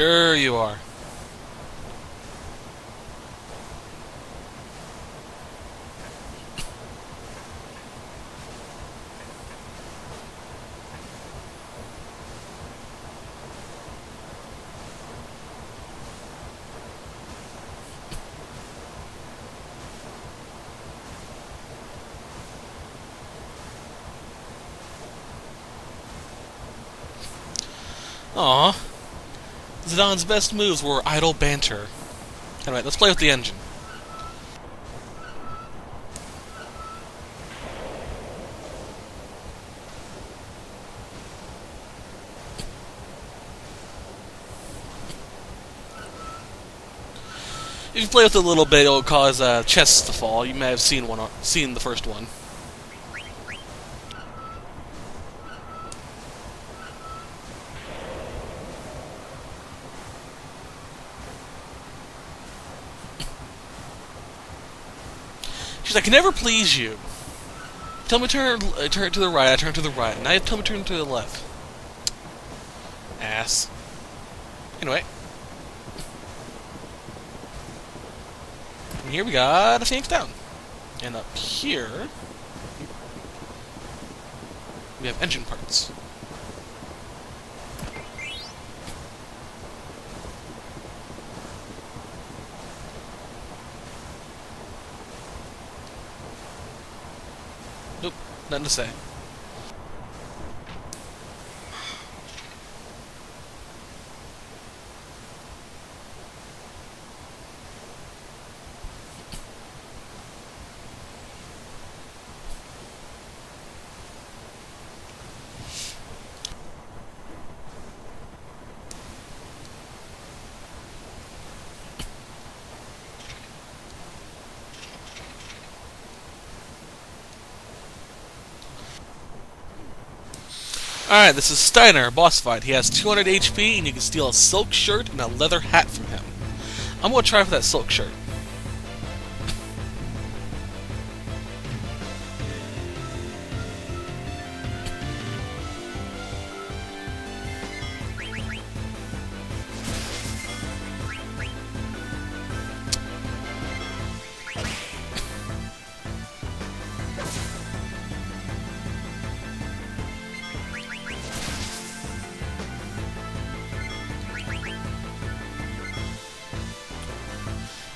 Sure you are. Aw. Zidon's best moves were idle banter. Anyway, let's play with the engine. If you play with it a little bit, it'll cause chests to fall. You may have seen the first one. She's like, I can never please you. Tell me to turn to the right, I turn to the right. Now you tell me to turn to the left. Ass. Anyway. And here we got a Phoenix Down. And up here, we have engine parts. Nope, nothing to say. Alright, this is Steiner, boss fight. He has 200 HP, and you can steal a silk shirt and a leather hat from him. I'm gonna try for that silk shirt.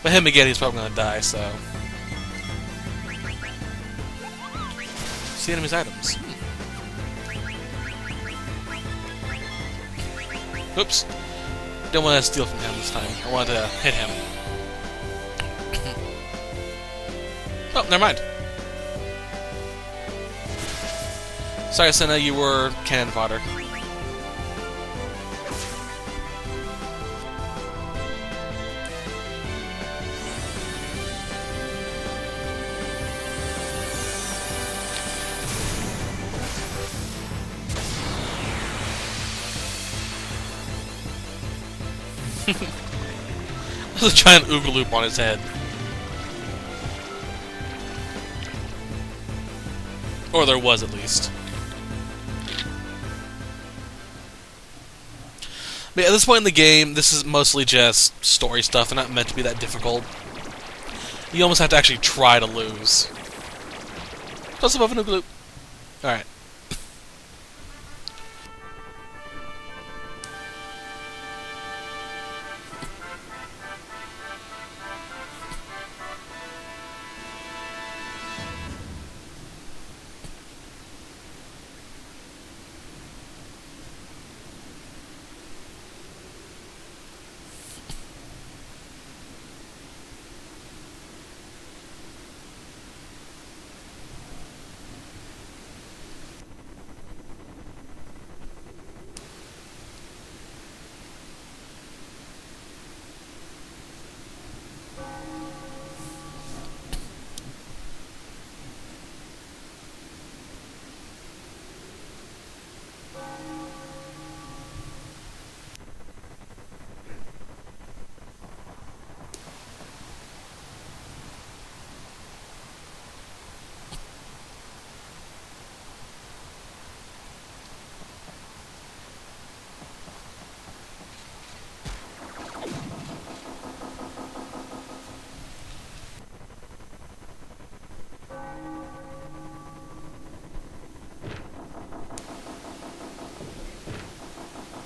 But him again, he's probably gonna die, so... See enemy's items. Oops. Don't want to steal from him this time. I want to hit him. Oh, never mind. Sorry, Senna, you were cannon fodder. There's a giant Ooga Loop on his head. Or there was, at least. But at this point in the game, this is mostly just story stuff. They're not meant to be that difficult. You almost have to actually try to lose. Plus above an Ooga Loop. Alright.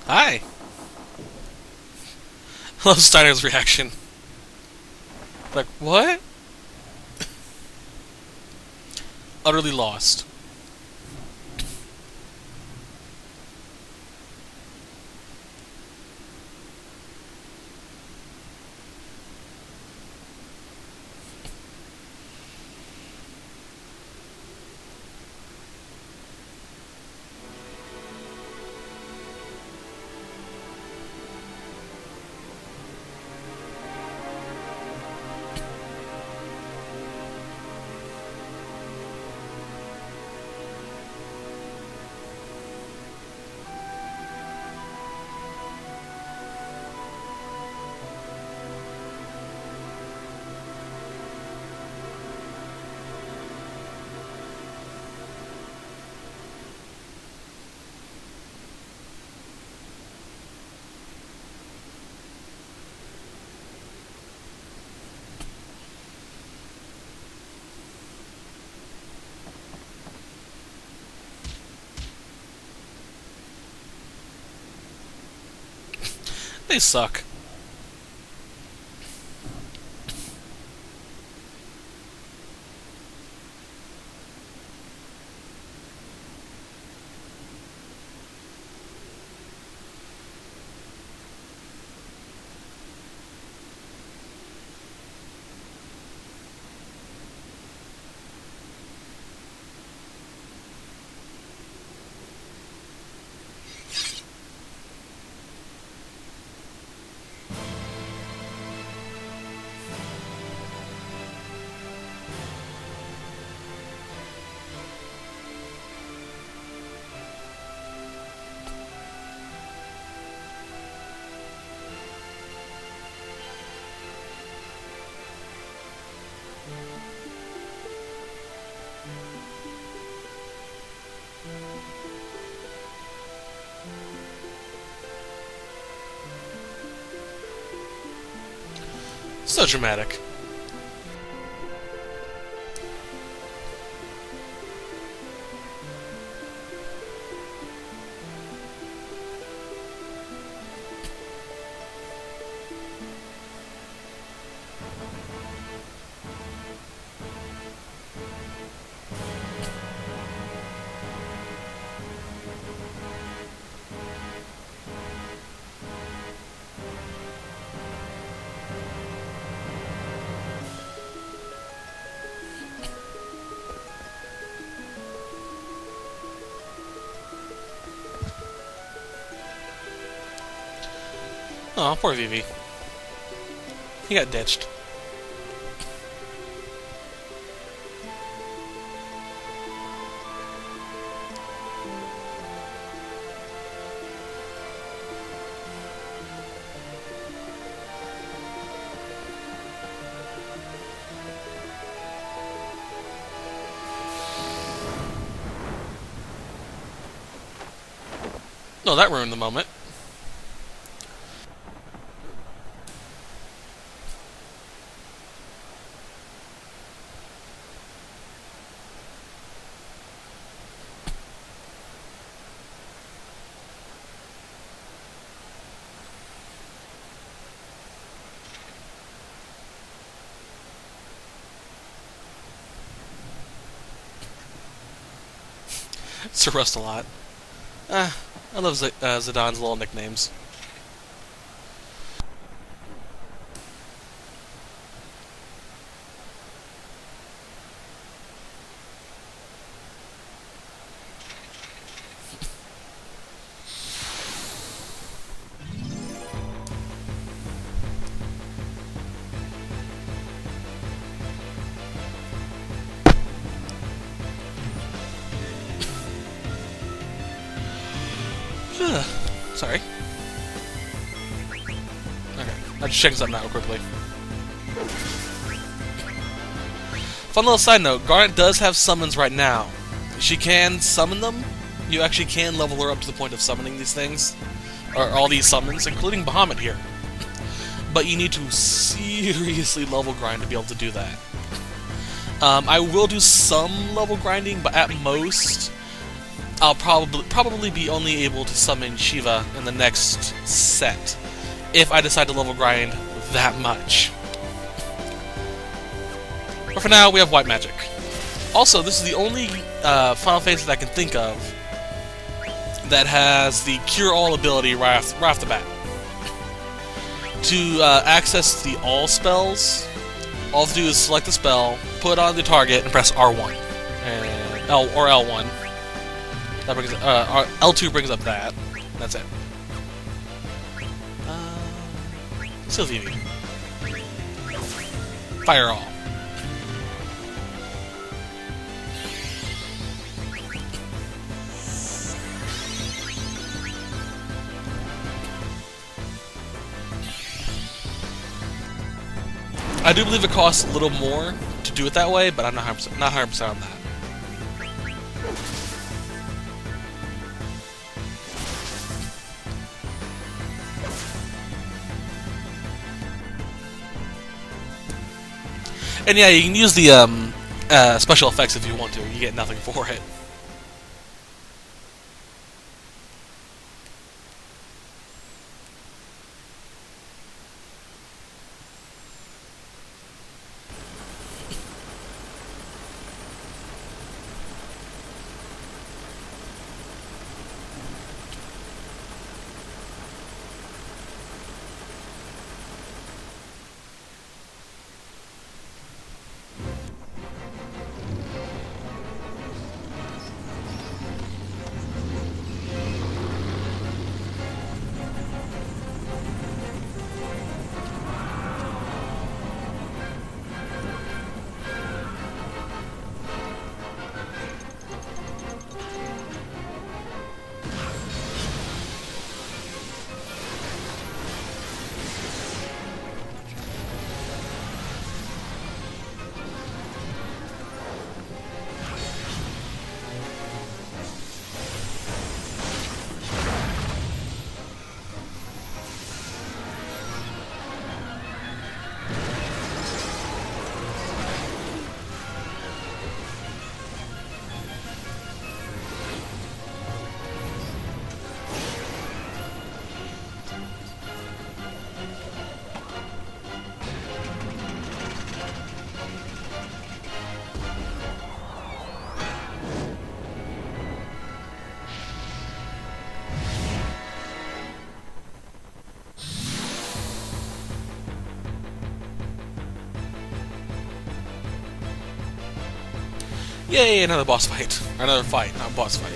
Hi. I love Steiner's reaction. Like, what? Utterly lost. They suck. So dramatic. Oh, poor Vivi. He got ditched. No, that ruined the moment. It's a rust a lot. I love Zidane's little nicknames. Sorry. Okay, I'm just checking something out real quickly. Fun little side note, Garnet does have summons right now. She can summon them. You actually can level her up to the point of summoning these things. Or all these summons, including Bahamut here. But you need to seriously level grind to be able to do that. I will do some level grinding, but at most, I'll probably be only able to summon Shiva in the next set, if I decide to level grind that much. But for now, we have white magic. Also, this is the only Final Fantasy that I can think of that has the Cure All ability right off the bat. To access the all spells, all to do is select the spell, put it on the target, and press R1 and L1. That brings L2 brings up that. That's it. Still easy. Fire all. I do believe it costs a little more to do it that way, but I'm not 100% on that. And yeah, you can use the special effects if you want to. You get nothing for it. Yay, another boss fight. Or another fight, not boss fight.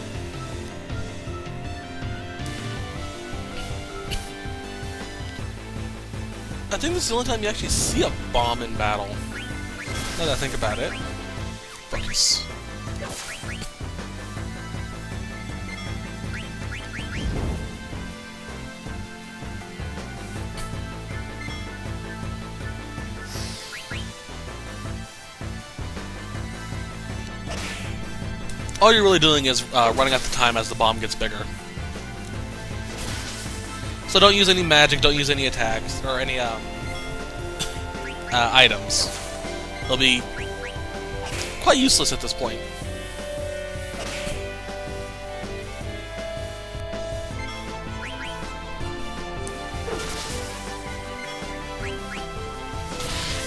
I think this is the only time you actually see a bomb in battle. Now that I think about it. Focus. All you're really doing is running out the time as the bomb gets bigger. So don't use any magic, don't use any attacks, or any items. They'll be quite useless at this point.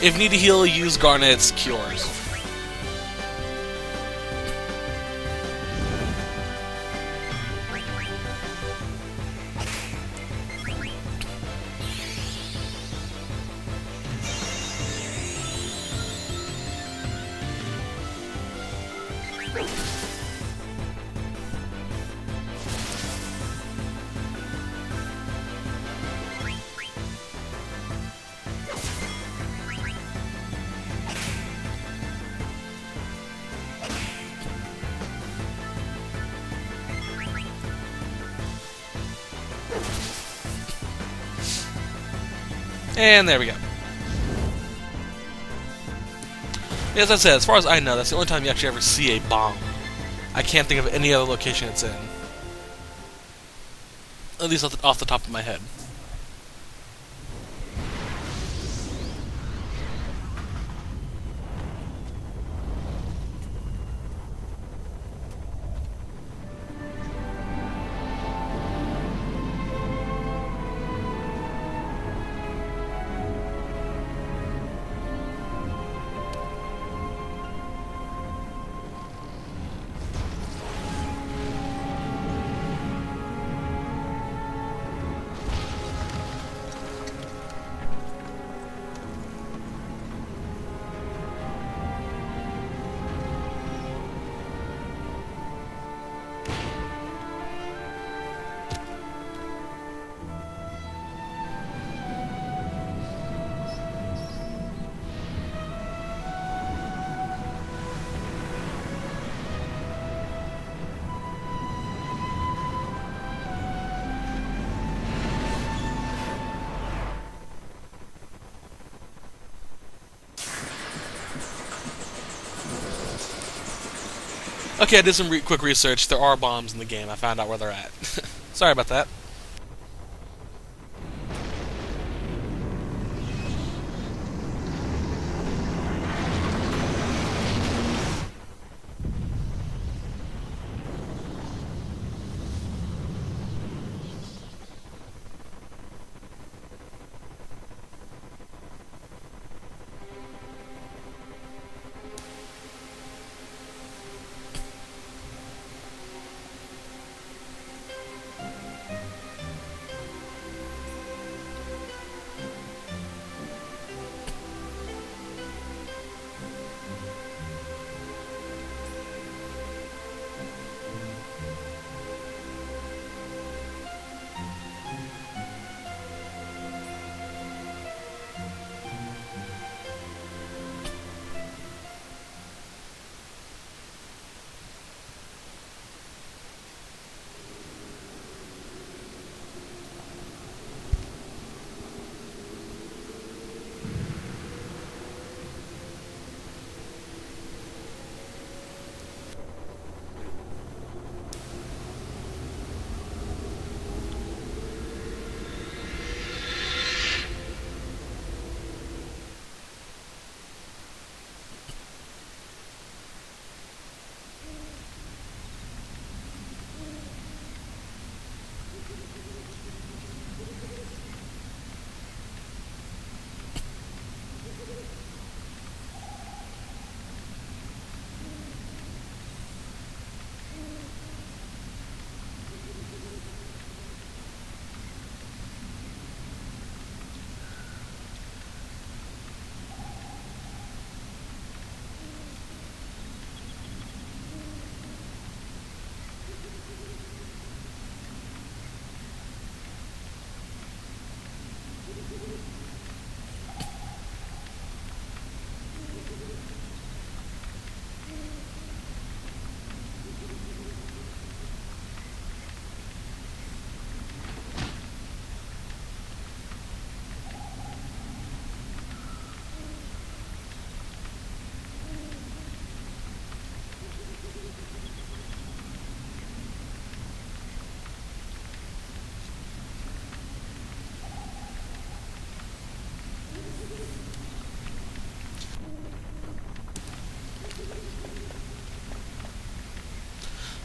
If you need to heal, use Garnet's Cures. And there we go. As I said, as far as I know, that's the only time you actually ever see a bomb. I can't think of any other location it's in. At least off the top of my head. Okay, I did some quick research. There are bombs in the game. I found out where they're at. Sorry about that.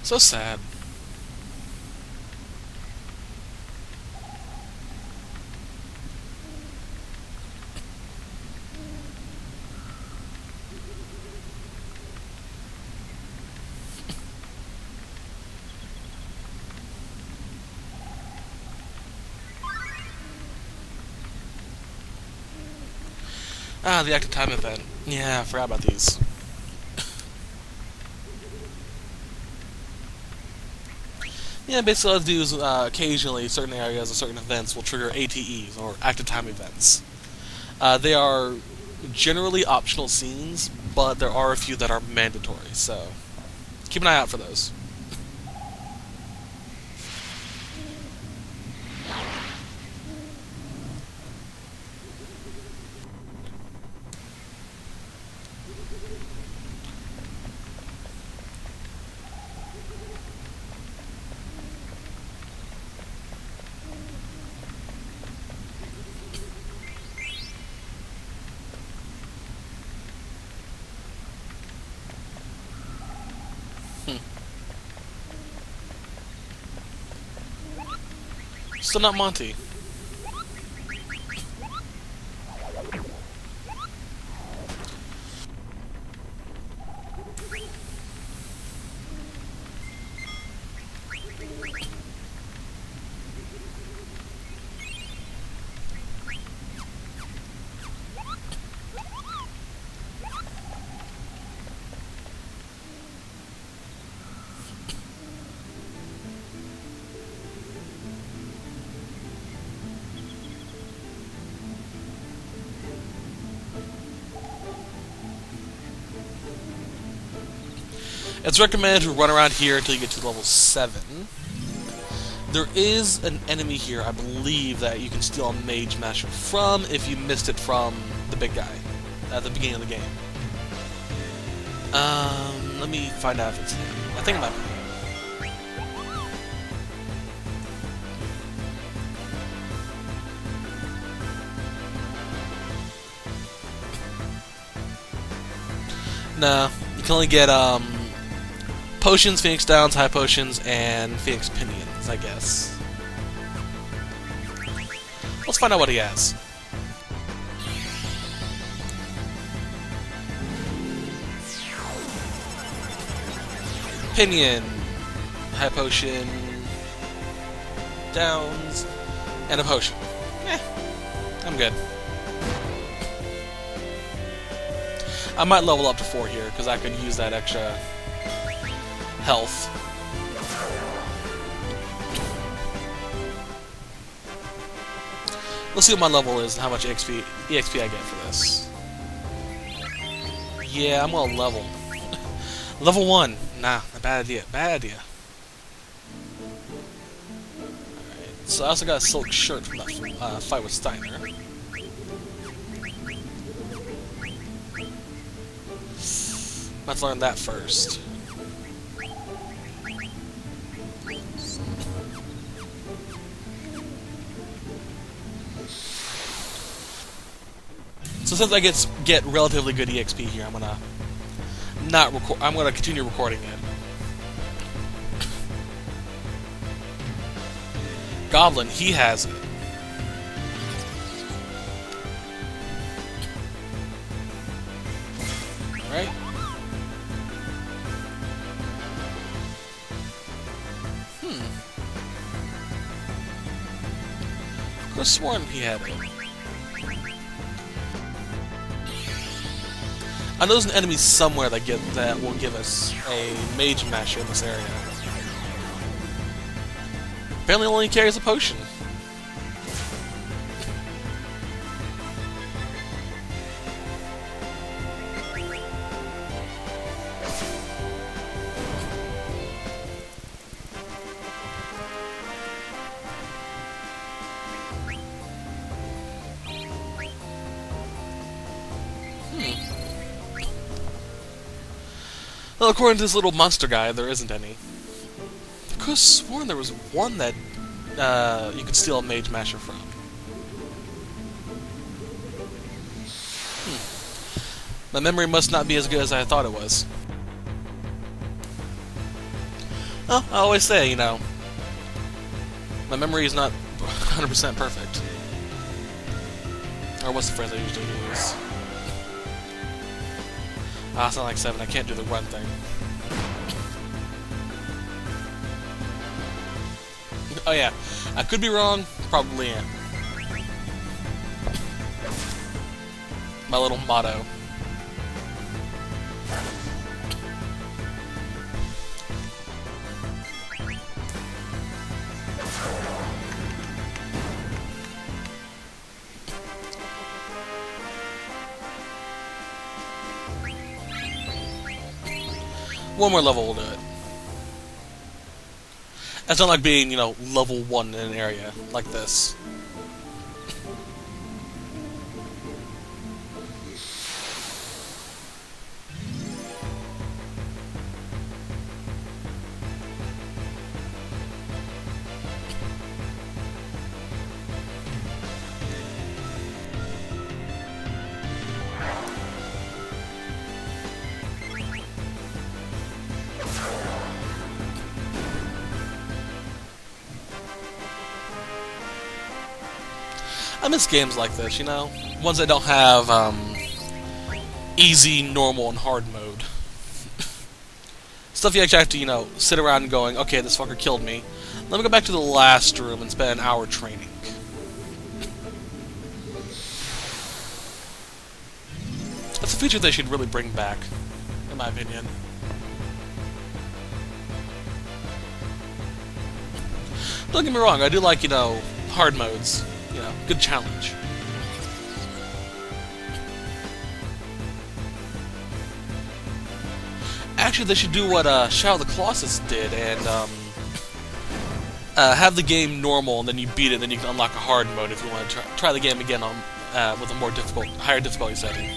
So sad. Ah, the active time event. Yeah, I forgot about these. Yeah, basically all I do is occasionally certain areas or certain events will trigger ATEs, or active time events. They are generally optional scenes, but there are a few that are mandatory, so keep an eye out for those. Still not Monty. It's recommended to run around here until you get to level 7. There is an enemy here, I believe, that you can steal a Mage Masher from if you missed it from the big guy at the beginning of the game. Let me find out if it's him. I think it might be him. No, you can only get potions, Phoenix Downs, high potions, and Phoenix Pinions, I guess. Let's find out what he has. Pinion, high potion, Downs, and a potion. I'm good. I might level up to 4 here, because I could use that extra health. Let's see what my level is and how much EXP I get for this. Yeah, I'm gonna level. Level 1. Nah, a bad idea. Bad idea. Alright, so I also got a silk shirt from that fight with Steiner. Let's learn that first. So since I get relatively good EXP here, I'm gonna not record. I'm gonna continue recording it. Goblin, he has it. Right? I could have sworn he had it. I know there's an enemy somewhere that will give us a mage masher in this area. Apparently only carries a potion. Well, according to this little monster guy, there isn't any. I could have sworn there was one that you could steal a mage masher from. My memory must not be as good as I thought it was. Well, I always say, you know, my memory is not 100% perfect. Or what's the phrase I usually use? Ah, it's not like 7, I can't do the run thing. Oh yeah, I could be wrong, probably am. My little motto. One more level will do it. That's not like being, you know, level 1 in an area like this. I miss games like this, you know? Ones that don't have, easy, normal, and hard mode. Stuff you actually have to, you know, sit around and going, okay, this fucker killed me. Let me go back to the last room and spend an hour training. That's a feature they should really bring back, in my opinion. Don't get me wrong, I do like, you know, hard modes. You know, good challenge. Actually, they should do what Shadow of the Colossus did, and have the game normal, and then you beat it, and then you can unlock a hard mode if you want to try the game again on with a more difficult, higher difficulty setting.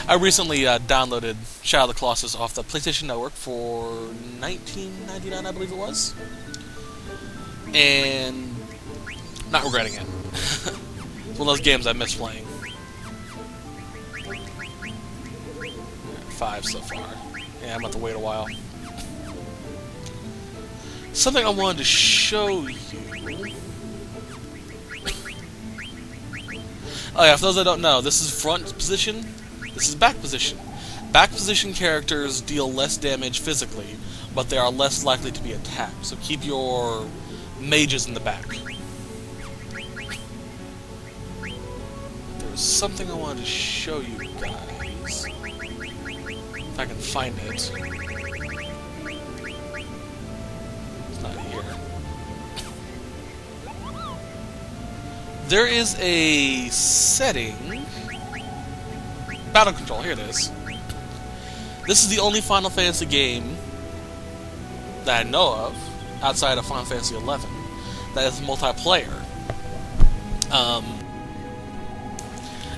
I recently downloaded Shadow of the Colossus off the PlayStation Network for $19.99, I believe it was, and not regretting it. It's one of those games I miss playing. 5 so far. Yeah, I'm about to wait a while. Something I wanted to show you. Oh yeah, for those that don't know, this is front position, this is back position. Back position characters deal less damage physically, but they are less likely to be attacked, so keep your mages in the back. There was something I wanted to show you guys. If I can find it. It's not here. There is a setting. Battle control, here it is. This is the only Final Fantasy game that I know of, outside of Final Fantasy XI, that is multiplayer.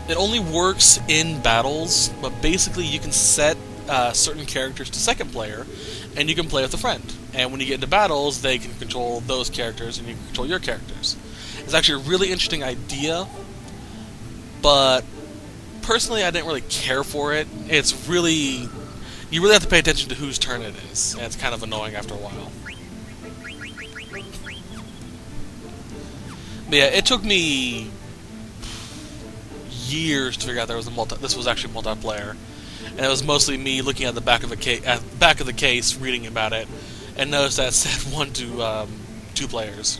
It only works in battles, but basically you can set certain characters to second player, and you can play with a friend. And when you get into battles, they can control those characters, and you can control your characters. It's actually a really interesting idea, but personally I didn't really care for it. It's really... you really have to pay attention to whose turn it is, and it's kind of annoying after a while. But yeah, it took me years to figure out this was actually multiplayer, and it was mostly me looking at the back of the case, reading about it, and noticed that it said 1 to 2 players.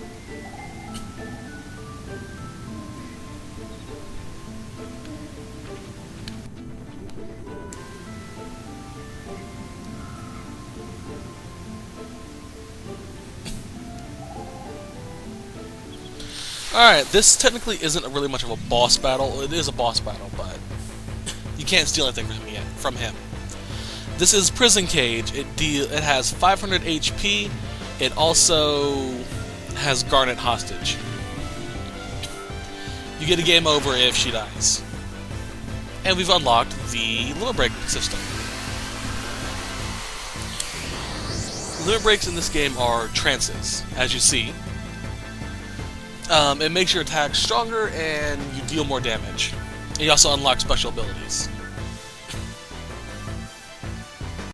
Alright, this technically isn't really much of a boss battle. It is a boss battle, but you can't steal anything from him. This is Prison Cage. It has 500 HP. It also has Garnet hostage. You get a game over if she dies. And we've unlocked the limit break system. Limit breaks in this game are trances, as you see. It makes your attacks stronger and you deal more damage. And you also unlock special abilities.